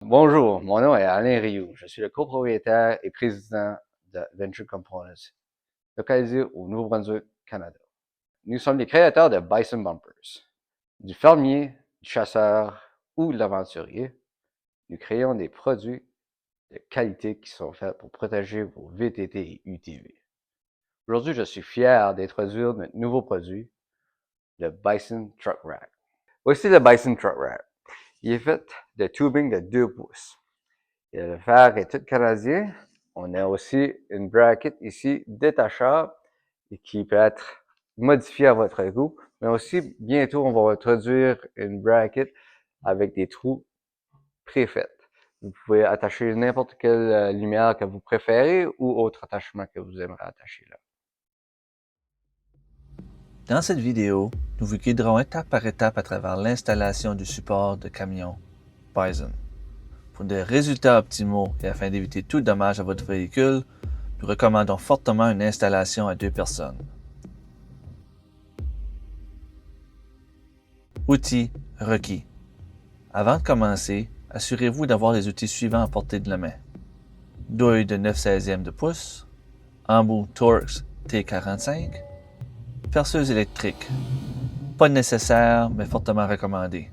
Bonjour, mon nom est Alain Rioux. Je suis le copropriétaire et président de Venture Components, localisé au Nouveau-Brunswick, Canada. Nous sommes les créateurs de Bison Bumpers. Du fermier, du chasseur ou de l'aventurier, nous créons des produits de qualité qui sont faits pour protéger vos VTT et UTV. Aujourd'hui, je suis fier d'introduire notre nouveau produit, le Bison Truck Rack. Voici le Bison Truck Rack. Il est fait de tubing de 2 pouces. Et le fer est tout canadien. On a aussi une bracket ici détachable et qui peut être modifiée à votre goût. Mais aussi, bientôt, on va introduire une bracket avec des trous préfaits. Vous pouvez attacher n'importe quelle lumière que vous préférez ou autre attachement que vous aimeriez attacher là. Dans cette vidéo, nous vous guiderons étape par étape à travers l'installation du support de camion Bison. Pour des résultats optimaux et afin d'éviter tout dommage à votre véhicule, nous recommandons fortement une installation à 2 personnes. Outils requis. Avant de commencer, assurez-vous d'avoir les outils suivants à portée de la main. Douille de 9/16 de pouce, embout Torx T45, perceuse électrique. Pas nécessaire, mais fortement recommandé.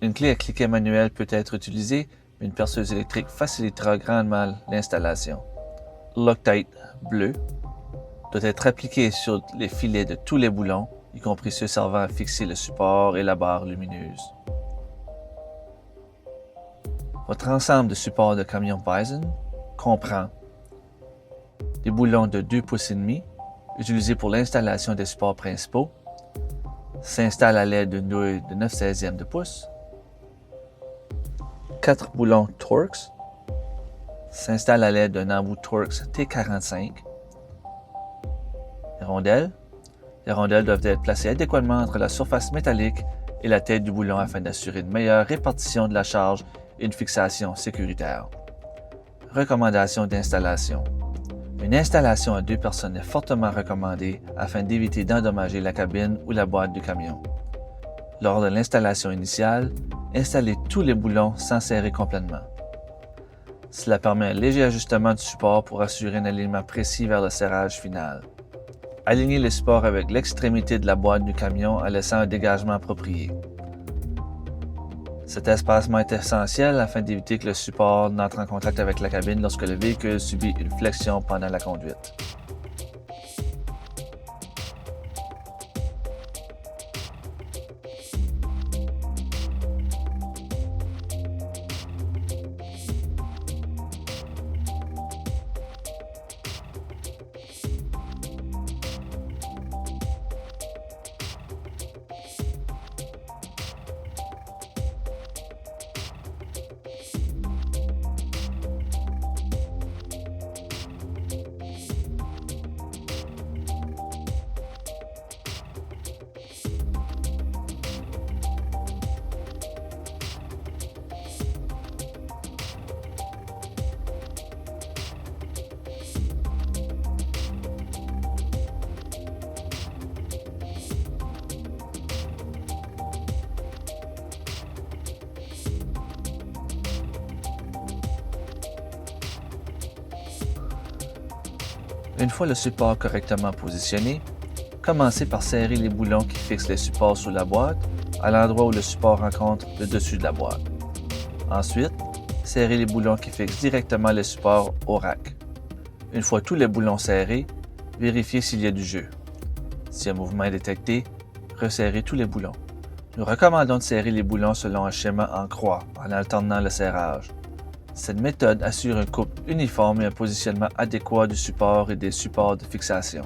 Une clé à cliquet manuel peut être utilisée, mais une perceuse électrique facilitera grandement l'installation. Loctite bleu doit être appliqué sur les filets de tous les boulons, y compris ceux servant à fixer le support et la barre lumineuse. Votre ensemble de supports de camion Bison comprend des boulons de 2 pouces et demi, utilisés pour l'installation des supports principaux, s'installe à l'aide d'une douille de 9/16 de pouce, 4 boulons Torx, s'installe à l'aide d'un embout Torx T45, les rondelles doivent être placées adéquatement entre la surface métallique et la tête du boulon afin d'assurer une meilleure répartition de la charge et une fixation sécuritaire. Recommandations d'installation. Une installation à 2 personnes est fortement recommandée afin d'éviter d'endommager la cabine ou la boîte du camion. Lors de l'installation initiale, installez tous les boulons sans serrer complètement. Cela permet un léger ajustement du support pour assurer un alignement précis vers le serrage final. Alignez le support avec l'extrémité de la boîte du camion en laissant un dégagement approprié. Cet espacement est essentiel afin d'éviter que le support n'entre en contact avec la cabine lorsque le véhicule subit une flexion pendant la conduite. Une fois le support correctement positionné, commencez par serrer les boulons qui fixent les supports sous la boîte à l'endroit où le support rencontre le dessus de la boîte. Ensuite, serrez les boulons qui fixent directement les supports au rack. Une fois tous les boulons serrés, vérifiez s'il y a du jeu. Si un mouvement est détecté, resserrez tous les boulons. Nous recommandons de serrer les boulons selon un schéma en croix en alternant le serrage. Cette méthode assure une coupe uniforme et un positionnement adéquat du support et des supports de fixation.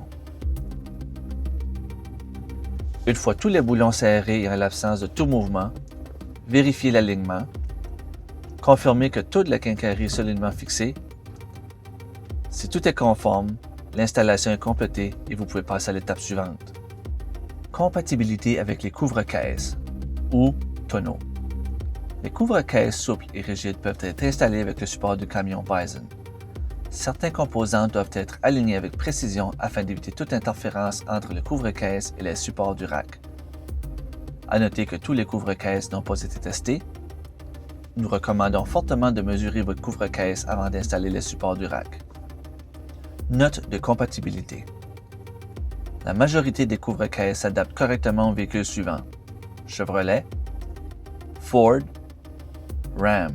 Une fois tous les boulons serrés et en l'absence de tout mouvement, vérifiez l'alignement, confirmez que toute la quincaillerie est solidement fixée. Si tout est conforme, l'installation est complétée et vous pouvez passer à l'étape suivante. Compatibilité avec les couvre-caisses ou tonneaux. Les couvre-caisses souples et rigides peuvent être installés avec le support du camion Bison. Certains composants doivent être alignés avec précision afin d'éviter toute interférence entre le couvre-caisse et les supports du rack. À noter que tous les couvre-caisses n'ont pas été testés. nous recommandons fortement de mesurer votre couvre-caisse avant d'installer les supports du rack. Note de compatibilité. La majorité des couvre-caisses s'adaptent correctement aux véhicules suivants: Chevrolet, Ford, Ram.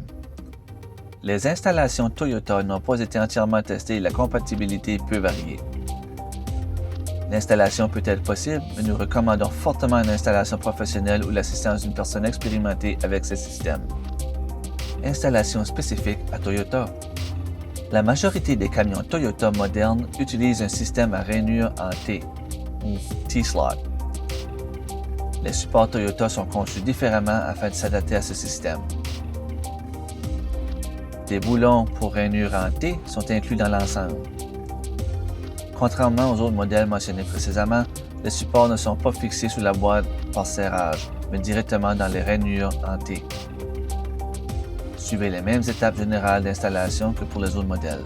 Les installations Toyota n'ont pas été entièrement testées et la compatibilité peut varier. L'installation peut être possible, mais nous recommandons fortement une installation professionnelle ou l'assistance d'une personne expérimentée avec ces systèmes. Installation spécifique à Toyota. La majorité des camions Toyota modernes utilisent un système à rainure en T, ou T-slot. Les supports Toyota sont conçus différemment afin de s'adapter à ce système. Des boulons pour rainure en T sont inclus dans l'ensemble. Contrairement aux autres modèles mentionnés précédemment, les supports ne sont pas fixés sous la boîte par serrage, mais directement dans les rainures en T. Suivez les mêmes étapes générales d'installation que pour les autres modèles.